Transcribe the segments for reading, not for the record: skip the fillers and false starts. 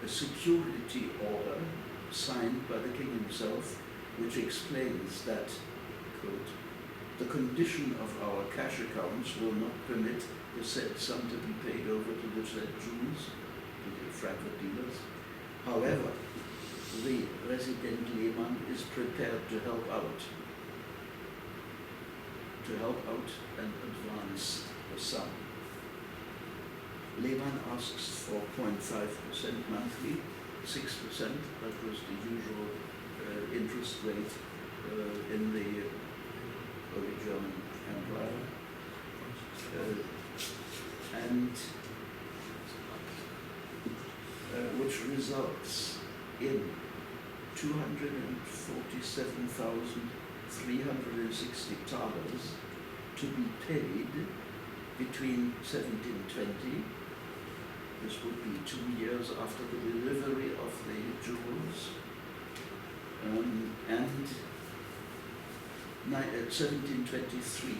a security order signed by the king himself, which explains that, quote, the condition of our cash accounts will not permit the said sum to be paid over to the said Jews, to the Frankfurt dealers. However, the resident Lehmann is prepared to help out and advance the sum. Lehmann asks for 0.5% monthly, 6%, that was the usual interest rate in the Holy German Empire. Which results in 247,360 thalers to be paid between 1720, this would be 2 years after the delivery of the jewels, and 1723,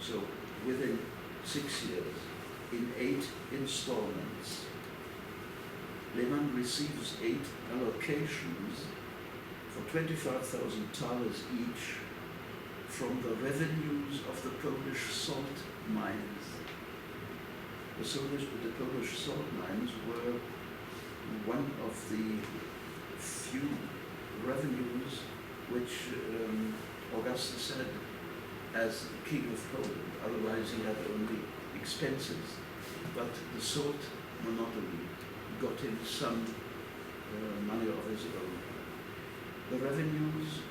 so within 6 years, in 8 installments. Lehmann receives 8 allocations for 25,000 thalers each from the revenues of the Polish salt mines. The Polish salt mines were one of the few revenues which Augustus had as King of Poland. Otherwise he had only expenses. But the salt monopoly got him some money of his own. The revenues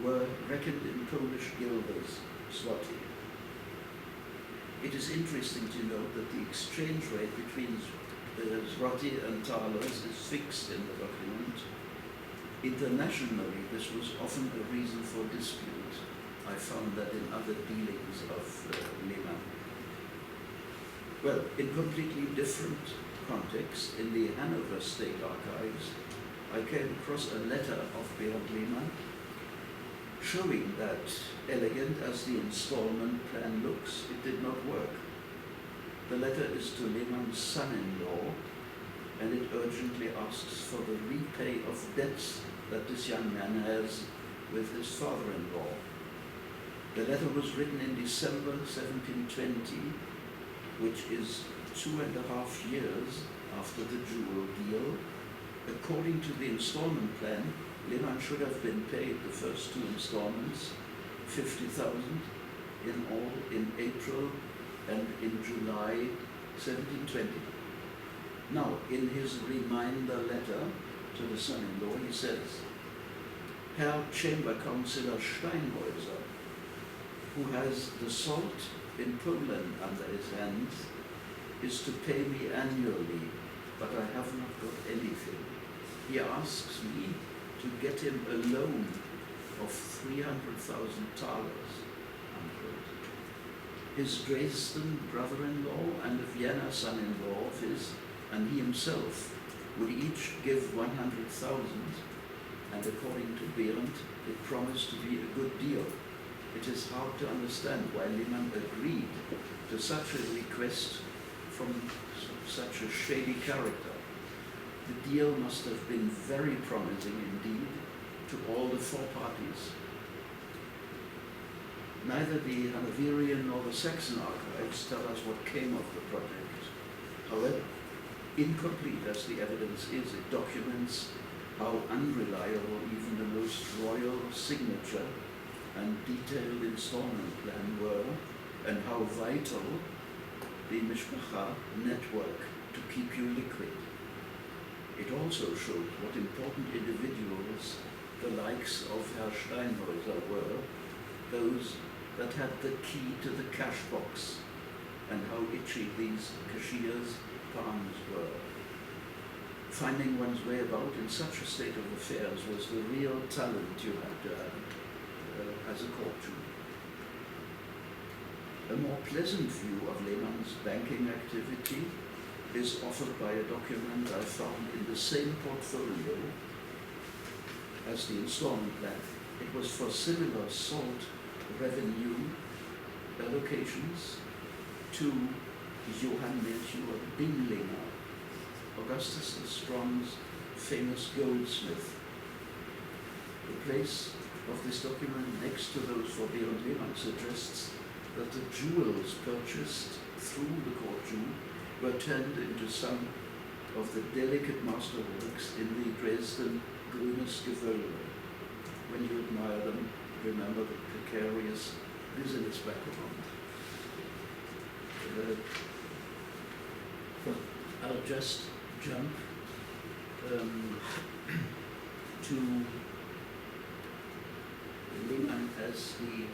were reckoned in Polish guilders, zloty. It is interesting to note that the exchange rate between zloty and thalers is fixed in the document. Internationally, this was often a reason for dispute. I found that in other dealings of Lehmann. Well, in completely different context, in the Hanover State Archives, I came across a letter of Berend Lehmann showing that, elegant as the installment plan looks, it did not work. The letter is to Lehmann's son-in-law, and it urgently asks for the repay of debts that this young man has with his father-in-law. The letter was written in December 1720, which is 2.5 years after the jewel deal. According to the installment plan, Lehmann should have been paid the first 2 installments, 50,000 in all, in April and in July 1720. Now, in his reminder letter to the son-in-law, he says, Herr Chamber Councillor Steinhäuser, who has the salt in Poland under his hands, is to pay me annually, but I have not got anything. He asks me to get him a loan of 300,000 thalers. His Dresden brother-in-law and a Vienna son-in-law of his, and he himself, would each give 100,000, and according to Berend, it promised to be a good deal. It is hard to understand why Lehmann agreed to such a request from such a shady character. The deal must have been very promising indeed to all the 4 parties. Neither the Hanoverian nor the Saxon archives tell us what came of the project. However, incomplete as the evidence is, it documents how unreliable even the most royal signature and detailed installment plan were, and how vital the Mishpacha network to keep you liquid. It also showed what important individuals the likes of Herr Steinhäuser were, those that had the key to the cash box, and how itchy these cashiers' palms were. Finding one's way about in such a state of affairs was the real talent you had to have as a court Jew. A more pleasant view of Lehmann's banking activity is offered by a document I found in the same portfolio as the installment plan. It was for similar salt revenue allocations to Johann Melchior Dinglinger, Augustus the Strong's famous goldsmith. The place of this document next to those for Berend Lehmann suggests that the jewels purchased through the court Jew were turned into some of the delicate masterworks in the Dresden Grünes Gewölbe. When you admire them, remember the precarious business background. I'll just jump to Lehmann as the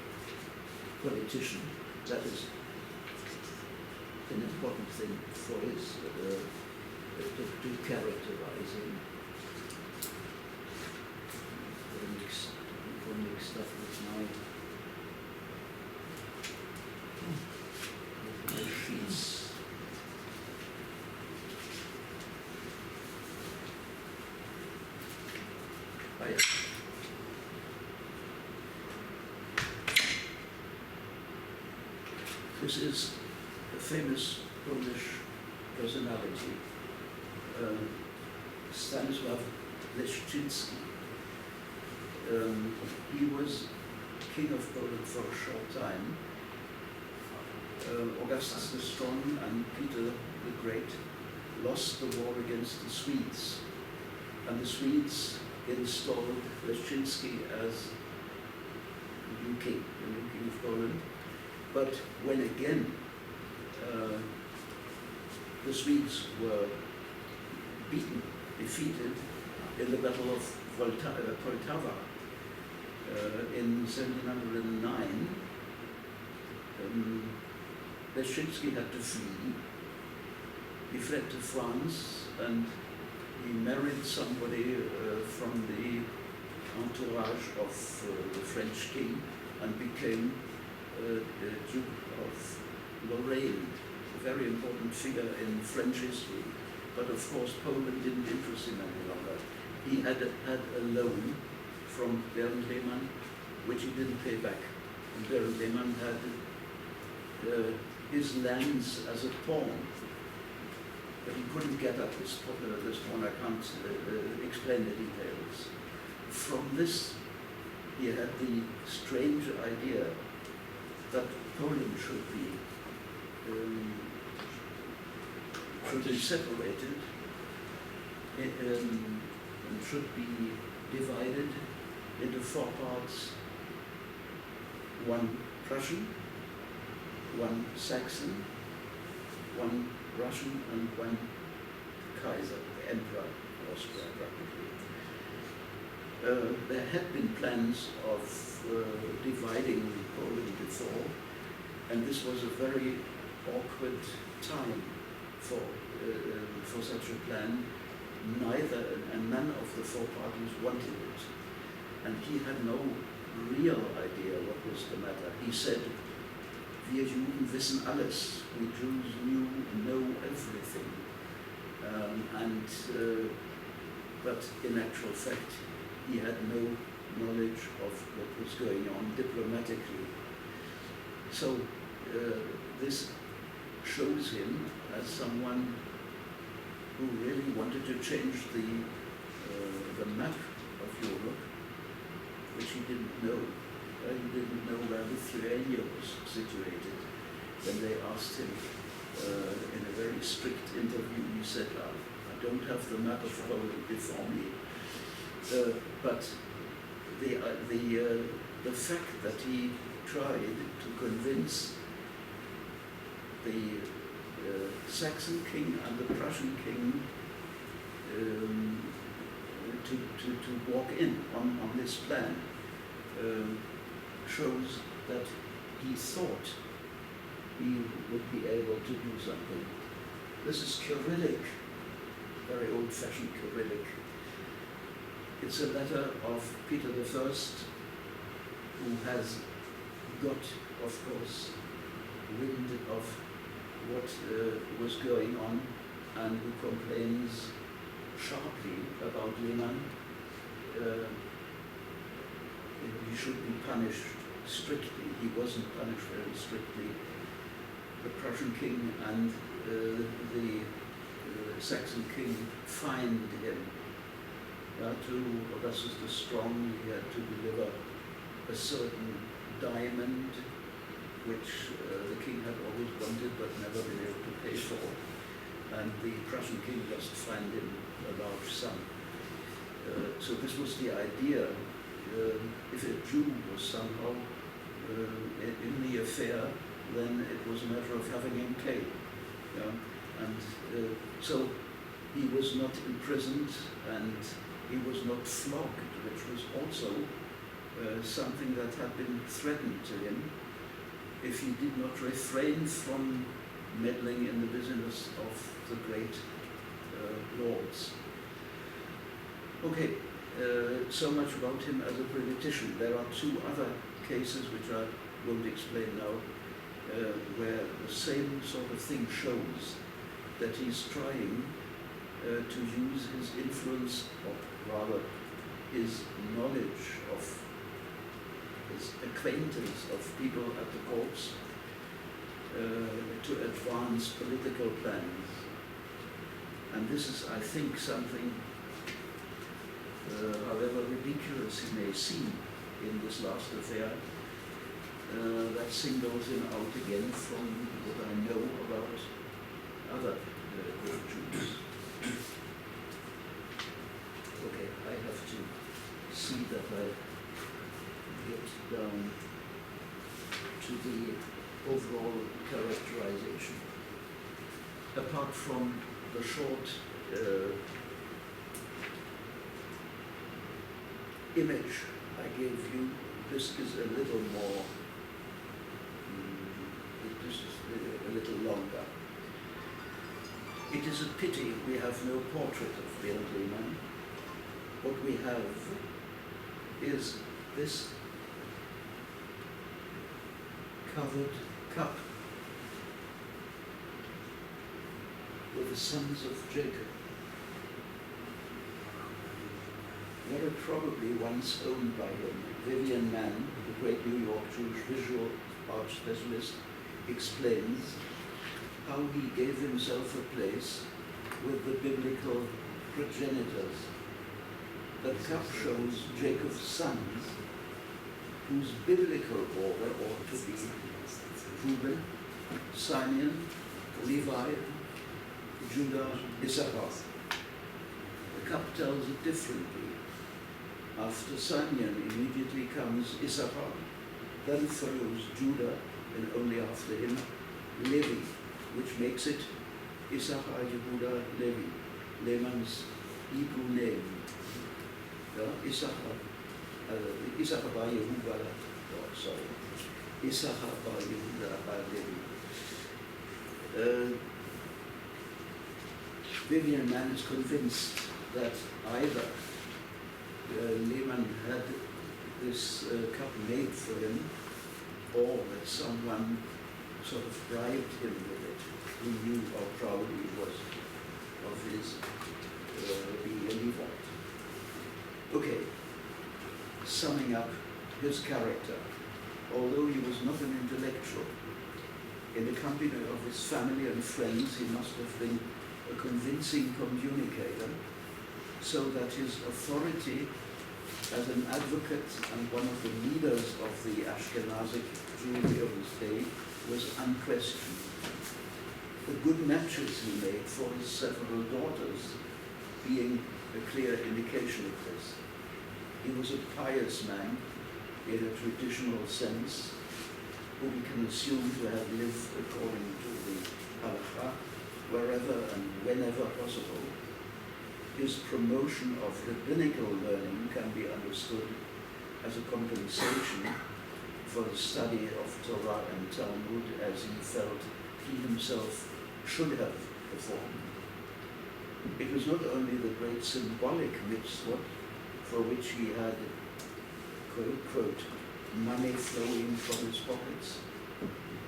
politician. That is an important thing for his to characterize him. Mixed up with my sheets. This is a famous Polish personality, Stanisław Leszczyński. He was king of Poland for a short time. Augustus the Strong and Peter the Great lost the war against the Swedes, and the Swedes installed Leszczyński as the new king of Poland. But when again the Swedes were defeated in the Battle of Poltava in 1709, Leszczyński had to flee. He fled to France and he married somebody from the entourage of the French king and became Duke of Lorraine, a very important figure in French history. But of course Poland didn't interest him any longer. He had a loan from Berend Lehmann, which he didn't pay back. And Berend Lehmann had his lands as a pawn, but he couldn't get at this pawn. I can't explain the details. From this, he had the strange idea that Poland should be separated and should be divided into 4 parts: one Prussian, one Saxon, one Russian, and one Kaiser, the Emperor of Austria, practically. There had been plans of dividing Poland before, and this was a very awkward time for such a plan. None of the 4 parties wanted it, and he had no real idea what was the matter. He said, "Wir Juden wissen alles. We Jews know everything," but in actual fact, he had no knowledge of what was going on diplomatically. So this shows him as someone who really wanted to change the map of Europe, which he didn't know. He didn't know where Lithuania was situated. When they asked him in a very strict interview, he said, "I don't have the map of Poland before me." But the fact that he tried to convince the Saxon king and the Prussian king to walk in on this plan shows that he thought he would be able to do something. This is Cyrillic, very old-fashioned Cyrillic. It's a letter of Peter I, who has got, of course, wind of what was going on and who complains sharply about Lehmann. He should be punished strictly. He wasn't punished very strictly. The Prussian king and the Saxon king fined him to Augustus the Strong. He had to deliver a certain diamond which the king had always wanted but never been able to pay for. And the Prussian king just fined him a large sum. So this was the idea. If a Jew was somehow in the affair, then it was a matter of having him paid. And so he was not imprisoned and he was not flogged, which was also something that had been threatened to him if he did not refrain from meddling in the business of the great lords. Okay, so much about him as a politician. There are two other cases which I won't explain now, where the same sort of thing shows that he's trying to use his influence, or rather his knowledge of, his acquaintance of people at the courts to advance political plans. And this is, I think, something, however ridiculous he may seem in this last affair, that singles him out again from what I know about other Jews. Okay, I have to see that I get down to the overall characterization. Apart from the short image I gave you, this is a little more, this is a little longer. It is a pity we have no portrait of Berend Lehmann. What we have is this covered cup with the sons of Jacob. Very probably once owned by him. Vivian Mann, the great New York Jewish visual art specialist, explains how he gave himself a place with the biblical progenitors. The cup shows Jacob's sons, whose biblical order ought to be Reuben, Simeon, Levi, Judah, Issachar. The cup tells it differently. After Simeon immediately comes Issachar, then follows Judah, and only after him Levi, which makes it Issachar, Yehuda, Levi, Lehmann's Hebrew name. Issachar bar Yehuda, Issachar bar Yehuda bar Levi. Vivian Mann is convinced that either Lehmann had this cup made for him, or that someone sort of bribed him with it, who knew how proud he was of his being a Levite. Okay, summing up his character. Although he was not an intellectual, in the company of his family and friends, he must have been a convincing communicator, so that his authority as an advocate and one of the leaders of the Ashkenazic Jewry of his day was unquestioned. The good matches he made for his several daughters being a clear indication of this. He was a pious man in a traditional sense, who we can assume to have lived according to the halakha, wherever and whenever possible. His promotion of rabbinical learning can be understood as a compensation for the study of Torah and Talmud as he felt he himself should have performed. It was not only the great symbolic mitzvot for which he had, quote, quote, money flowing from his pockets.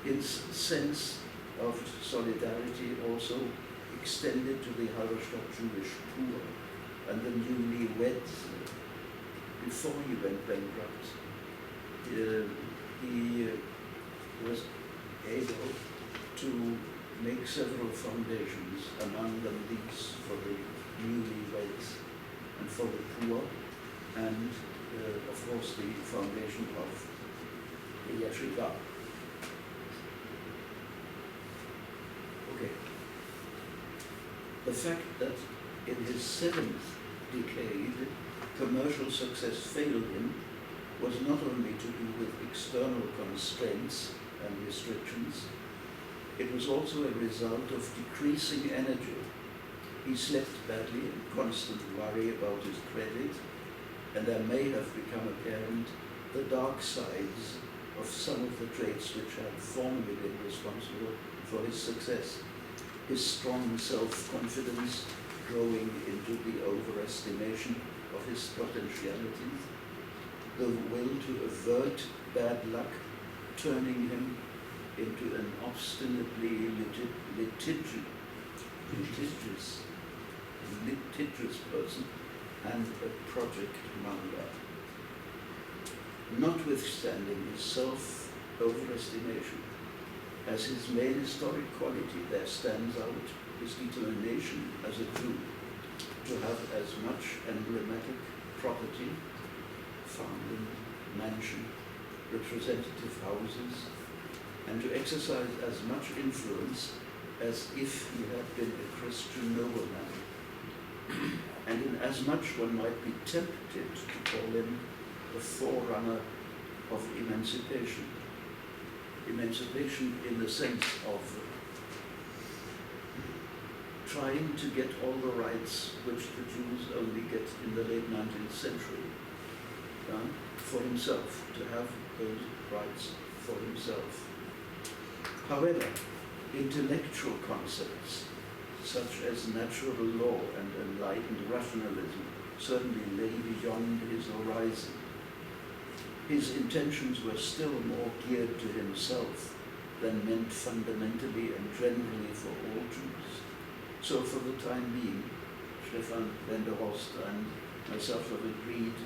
His sense of solidarity also extended to the Halberstadt Jewish poor and the newlywed. Before he went bankrupt, he was able to make several foundations, among them these for the poor, and of course the foundation of the yeshiva. Okay. The fact that in his 7th decade commercial success failed him was not only to do with external constraints and restrictions, it was also a result of decreasing energy. He slept badly in constant worry about his credit, and there may have become apparent the dark sides of some of the traits which had formerly been responsible for his success. His strong self-confidence growing into the overestimation of his potentialities, the will to avert bad luck, turning him into an obstinately litigious person and a project monger. Notwithstanding his self-overestimation, as his main historic quality there stands out his determination as a Jew to have as much emblematic property, farmland, mansion, representative houses, and to exercise as much influence as if he had been a Christian nobleman. And in as much one might be tempted to call him the forerunner of emancipation. Emancipation in the sense of trying to get all the rights which the Jews only get in the late 19th century for himself, to have those rights for himself. However, intellectual concepts such as natural law and enlightened rationalism certainly lay beyond his horizon. His intentions were still more geared to himself than meant fundamentally and generally for all Jews. So for the time being, Stefan Wenderhorst and myself have agreed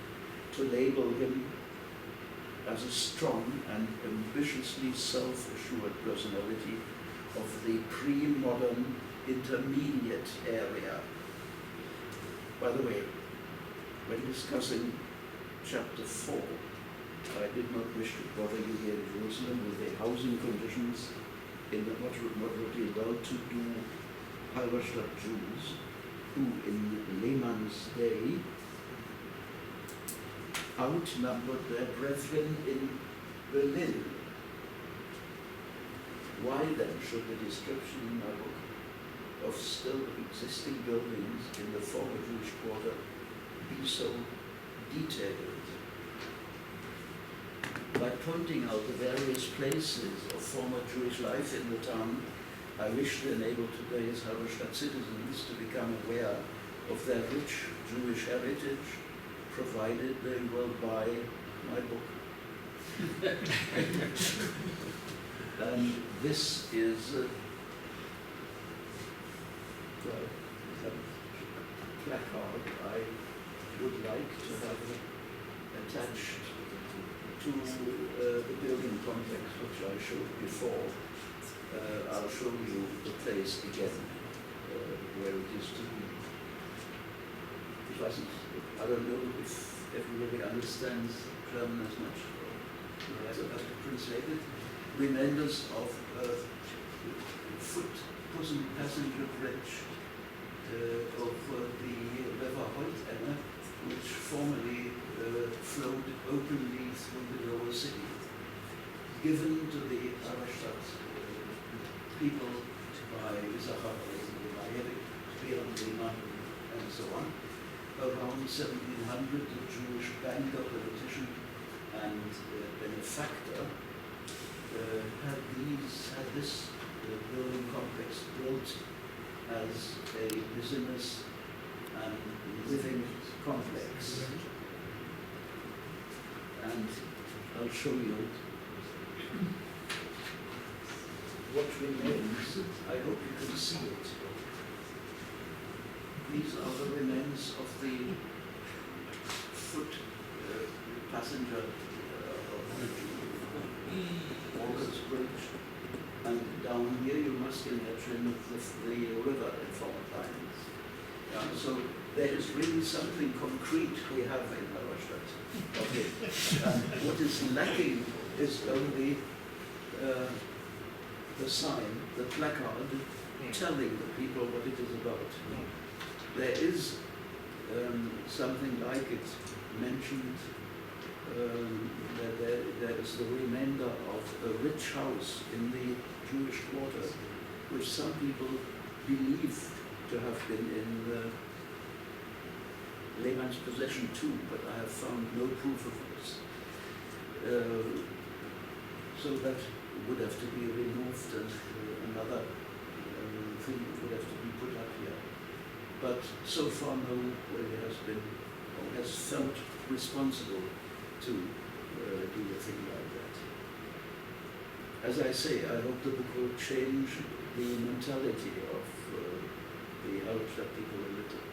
to label him as a strong and ambitiously self-assured personality of the pre-modern intermediate area. By the way, when discussing chapter 4, I did not wish to bother you here in Jerusalem with the housing conditions in the moderately well-to-do Halberstadt Jews, who in Lehmann's day outnumbered their brethren in Berlin. Why then should the description in my book of still existing buildings in the former Jewish quarter be so detailed? By pointing out the various places of former Jewish life in the town, I wish to enable today's Halberstadt citizens to become aware of their rich Jewish heritage, provided they will buy my book. And this is a placard I would like to have attached to the building complex which I showed before. I'll show you the place again where it is to be. I don't know if everybody understands German as much. I have to translate it. Reminders of passenger bridge of the River Holtenner, which formerly flowed openly through the lower city, given to the Halberstadt people by Safra, Berend Lehmann, and so on. Around 1700, the Jewish banker, politician, and benefactor had this building complex built as a business and living complex. And I'll show you what remains. I hope you can see it. These are the remains of the foot passenger Walker's Bridge. And down here you must imagine the river in former times. So there is really something concrete we have in Halberstadt. Okay. And what is lacking is only the sign, the placard, telling the people what it is about. There is something like it mentioned, that there is the remainder of a rich house in the Jewish quarter, which some people believe to have been in Lehmann's possession too, but I have found no proof of this. So that would have to be removed, and another thing would have to be put up here. But so far nobody has been or has felt responsible to do a thing like that. As I say, I hope the book will change the mentality of the Halberstadt people a little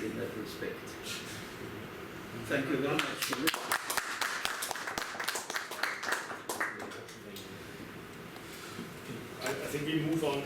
in that respect. Thank you very much for listening. I think we move on